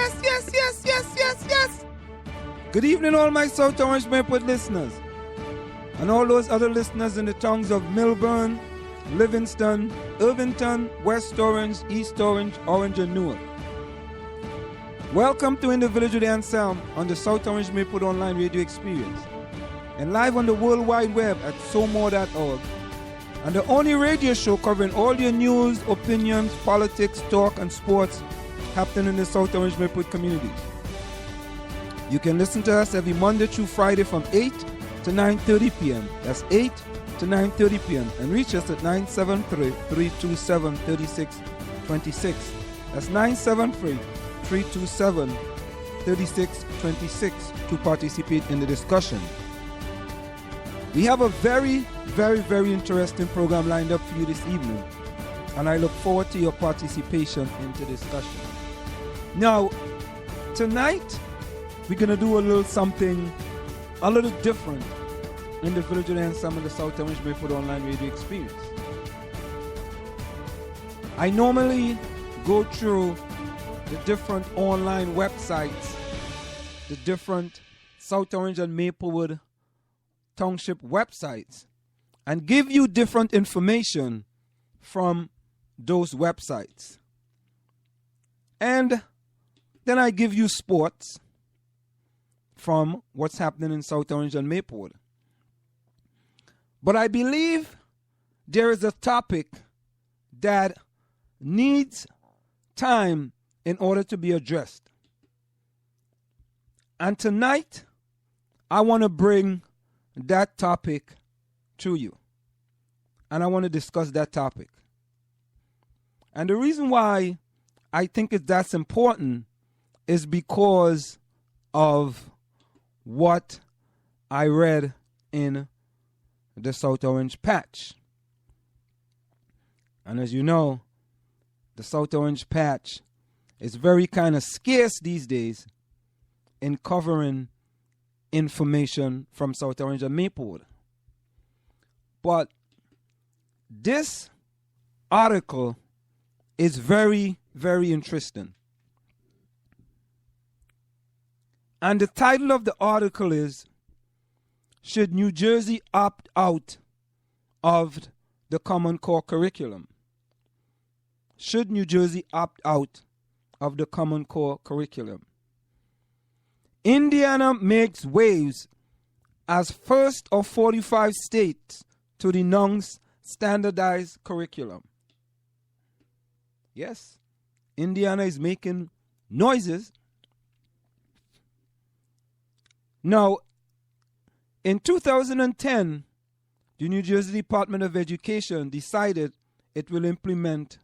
Yes. Good evening, all my South Orange Maple listeners, and all those other listeners in the towns of Millburn, Livingston, Irvington, West Orange, East Orange, Orange, and Newark. Welcome to In the Village with Anselm on the South Orange Maple Online Radio Experience, and live on the World Wide Web at somore.org, and the only radio show covering all your news, opinions, politics, talk, and sports happening in the South Orange Maple communities. You can listen to us every Monday through Friday from 8 to 9:30 p.m. That's 8 to 9:30 p.m. And reach us at 973-327-3626. That's 973-327-3626 to participate in the discussion. We have a very interesting program lined up for you this evening, and I look forward to your participation in the discussion. Now, tonight, we're going to do a little something a little different in the Village and some of the South Orange Maple Online Radio Experience. I normally go through the different online websites, the different South Orange and Maplewood Township websites, and give you different information from those websites. And then I give you sports from what's happening in South Orange and Maplewood. But I believe there is a topic that needs time in order to be addressed. And tonight, I want to bring that topic to you. And I want to discuss that topic. And the reason why I think that's important is because of what I read in the South Orange Patch. And as you know, the South Orange Patch is very kind of scarce these days in covering information from South Orange and Maplewood. But this article is very interesting. And the title of the article is, Should New Jersey Opt Out of the Common Core Curriculum? Should New Jersey opt out of the Common Core Curriculum? Indiana makes waves as first of 45 states to denounce standardized curriculum. Yes, Indiana is making noises. Now, in 2010, the New Jersey Department of Education decided it will implement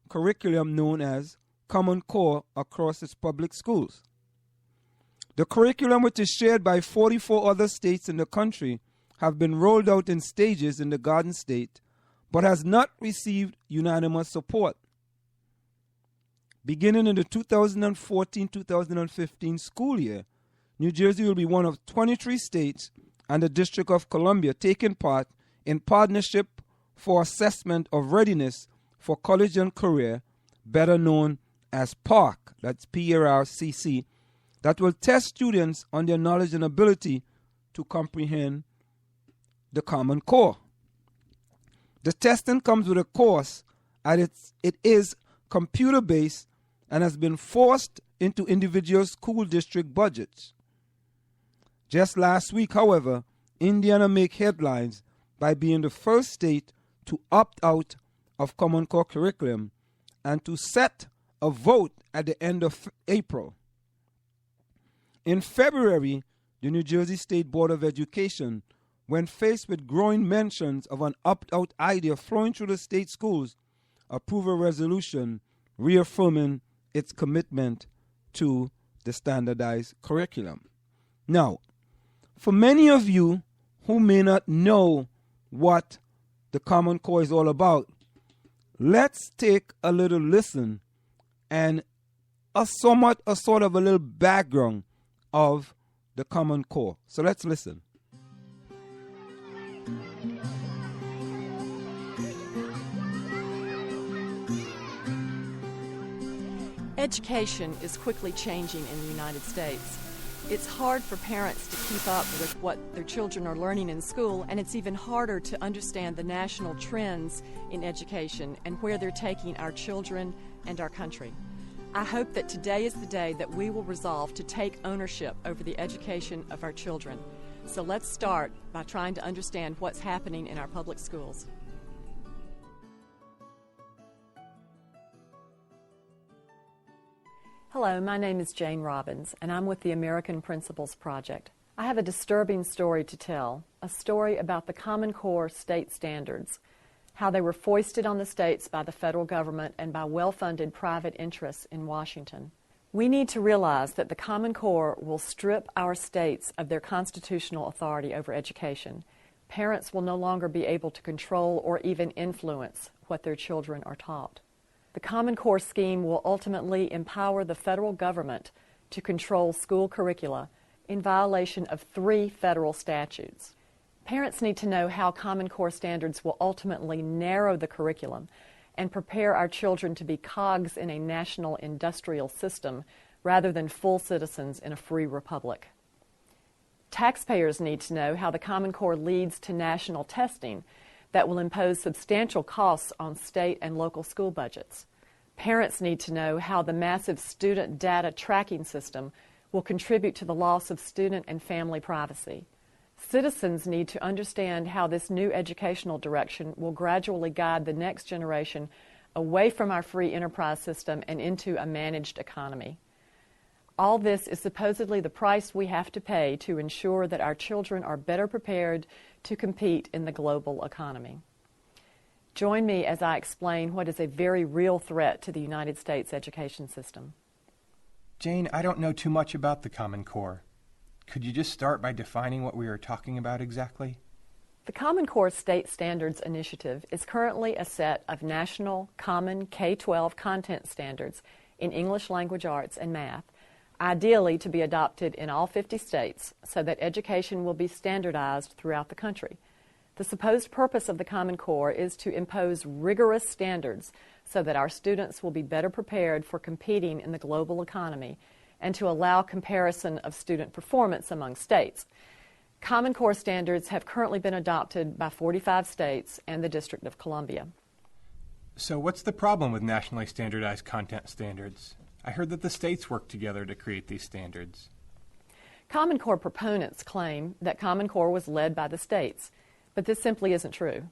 curriculum known as Common Core across its public schools. The curriculum, which is shared by 44 other states in the country, have been rolled out in stages in the Garden State, but has not received unanimous support. Beginning in the 2014-2015 school year, New Jersey will be one of 23 states and the District of Columbia taking part in Partnership for Assessment of Readiness for College and Career, better known as PARCC, that's PARCC, that will test students on their knowledge and ability to comprehend the Common Core. The testing comes with a course, and it is computer-based and has been forced into individual school district budgets. Just last week, however, Indiana made headlines by being the first state to opt out of Common Core curriculum and to set a vote at the end of April. In February, the New Jersey State Board of Education, when faced with growing mentions of an opt-out idea flowing through the state schools, approved a resolution reaffirming its commitment to the standardized curriculum. Now, for many of you who may not know what the Common Core is all about, let's take a little listen and a sort of a little background of the Common Core. So let's listen. Education is quickly changing in the United States. It's hard for parents to keep up with what their children are learning in school, and it's even harder to understand the national trends in education and where they're taking our children and our country. I hope that today is the day that we will resolve to take ownership over the education of our children. So let's start by trying to understand what's happening in our public schools. Hello, my name is Jane Robbins, and I'm with the American Principles Project. I have a disturbing story to tell, a story about the Common Core state standards, how they were foisted on the states by the federal government and by well-funded private interests in Washington. We need to realize that the Common Core will strip our states of their constitutional authority over education. Parents will no longer be able to control or even influence what their children are taught. The Common Core scheme will ultimately empower the federal government to control school curricula in violation of 3 federal statutes. Parents need to know how Common Core standards will ultimately narrow the curriculum and prepare our children to be cogs in a national industrial system rather than full citizens in a free republic. Taxpayers need to know how the Common Core leads to national testing that will impose substantial costs on state and local school budgets. Parents need to know how the massive student data tracking system will contribute to the loss of student and family privacy. Citizens need to understand how this new educational direction will gradually guide the next generation away from our free enterprise system and into a managed economy. All this is supposedly the price we have to pay to ensure that our children are better prepared to compete in the global economy. Join me as I explain what is a very real threat to the United States education system. Jane, I don't know too much about the Common Core. Could you just start by defining what we are talking about exactly? The Common Core State Standards Initiative is currently a set of national common K-12 content standards in English language arts and math, ideally to be adopted in all 50 states so that education will be standardized throughout the country. The supposed purpose of the Common Core is to impose rigorous standards so that our students will be better prepared for competing in the global economy and to allow comparison of student performance among states. Common Core standards have currently been adopted by 45 states and the District of Columbia. So what's the problem with nationally standardized content standards? I heard that the states work together to create these standards. Common Core proponents claim that Common Core was led by the states, but this simply isn't true.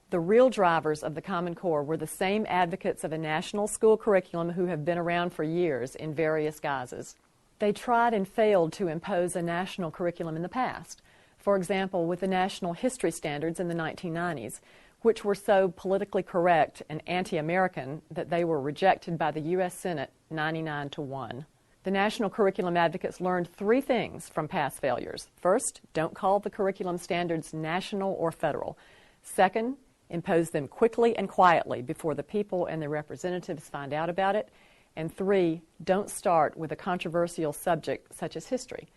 The real drivers of the Common Core were the same advocates of a national school curriculum who have been around for years in various guises. They tried and failed to impose a national curriculum in the past. For example, with the national history standards in the 1990s, which were so politically correct and anti-American that they were rejected by the U.S. Senate 99-1. The national curriculum advocates learned 3 things from past failures. First, don't call the curriculum standards national or federal. Second, impose them quickly and quietly before the people and their representatives find out about it. And 3, don't start with a controversial subject such as history.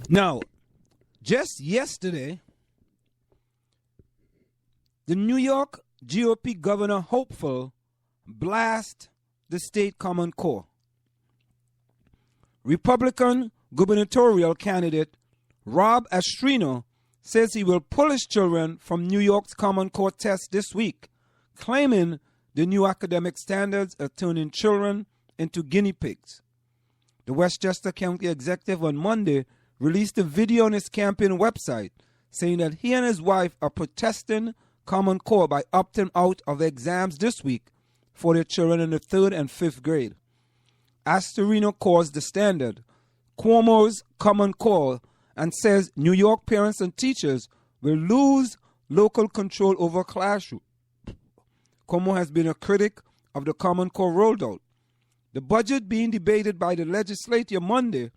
Now, just yesterday, the New York GOP governor hopeful blasted the state Common Core. Republican gubernatorial candidate Rob Astrino says he will pull his children from New York's Common Core test this week, claiming the new academic standards are turning children into guinea pigs. The Westchester County executive on Monday released a video on his campaign website saying that he and his wife are protesting Common Core by opting out of exams this week for their children in the 3rd and 5th grade. Astorino calls the standard Cuomo's Common Core and says New York parents and teachers will lose local control over classroom. Cuomo has been a critic of the Common Core rolled out. The budget being debated by the legislature Monday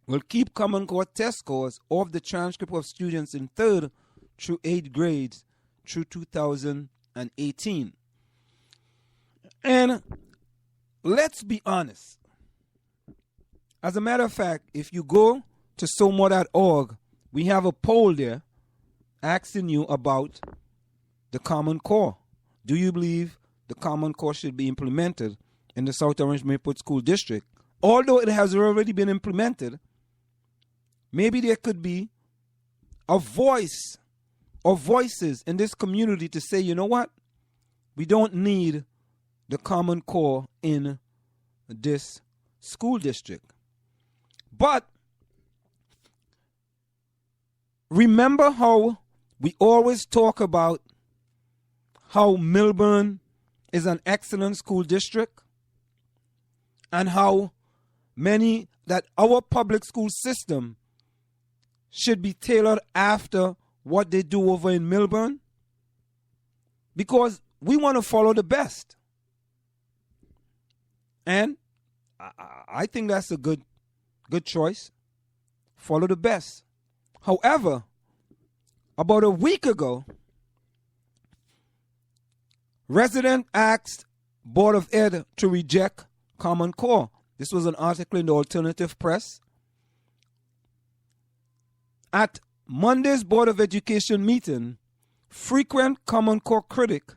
will keep Common Core test scores off the transcript of students in 3rd through 8th grades through 2018. And let's be honest. As a matter of fact, if you go to SOMO.org, we have a poll there asking you about the Common Core. Do you believe the Common Core should be implemented in the South Orange Maplewood School District, although it has already been implemented, maybe there could be a voice or voices in this community to say, you know what? We don't need the Common Core in this school district. But remember how we always talk about how Millburn is an excellent school district and how many that our public school system should be tailored after what they do over in Millburn? Because we want to follow the best. And I think that's a good choice. Follow the best. However, about a week ago, resident asked Board of Ed to reject Common Core. This was an article in the Alternative Press. At Monday's Board of Education meeting, frequent Common Core critic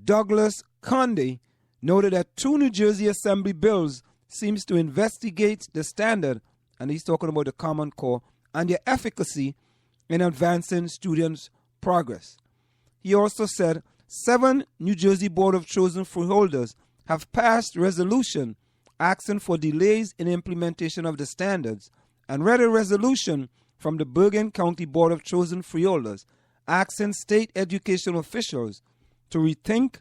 Douglas Conde noted that 2 New Jersey Assembly bills seems to investigate the standard, and he's talking about the Common Core, and their efficacy in advancing students' progress. He also said 7 New Jersey Board of Chosen Freeholders have passed resolution asking for delays in implementation of the standards, and read a resolution from the Bergen County Board of Chosen Freeholders asking state education officials to rethink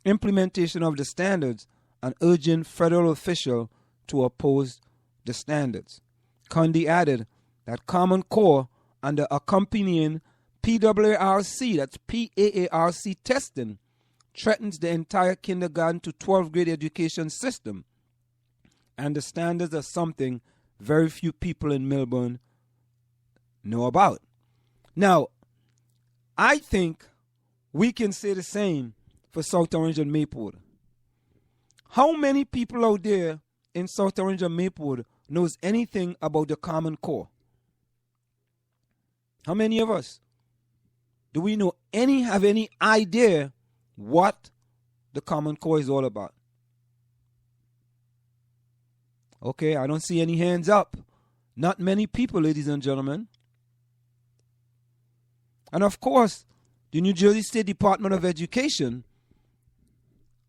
implementation of the standards and urging federal officials to oppose the standards. Conde added that Common Core and the accompanying PAARC, that's PAARC testing, threatens the entire kindergarten to 12th grade education system. And the standards are something very few people in Millburn know about. Now, I think we can say the same for South Orange and Maplewood. How many people out there in South Orange and Maplewood knows anything about the Common Core? How many of us? Do we know have any idea what the Common Core is all about? Okay, I don't see any hands up. Not many people, ladies and gentlemen. And of course, the New Jersey State Department of Education,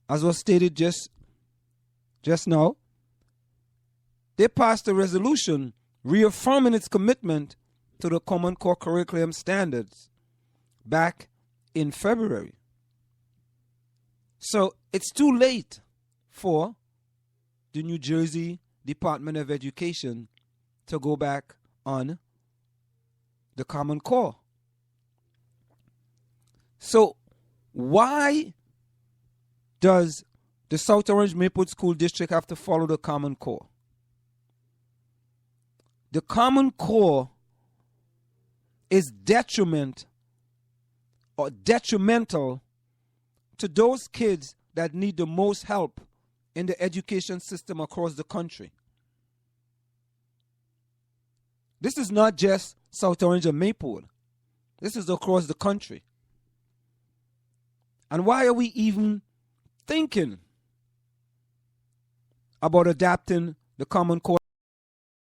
as was stated just now, they passed a resolution reaffirming its commitment to the Common Core curriculum standards back in February. So it's too late for the New Jersey Department of Education to go back on the Common Core. So why does the South Orange Maplewood School District have to follow the Common Core? The Common Core is detrimental to those kids that need the most help in the education system across the country. This is not just South Orange and Maplewood. This is across the country. And why are we even thinking about adapting the Common Core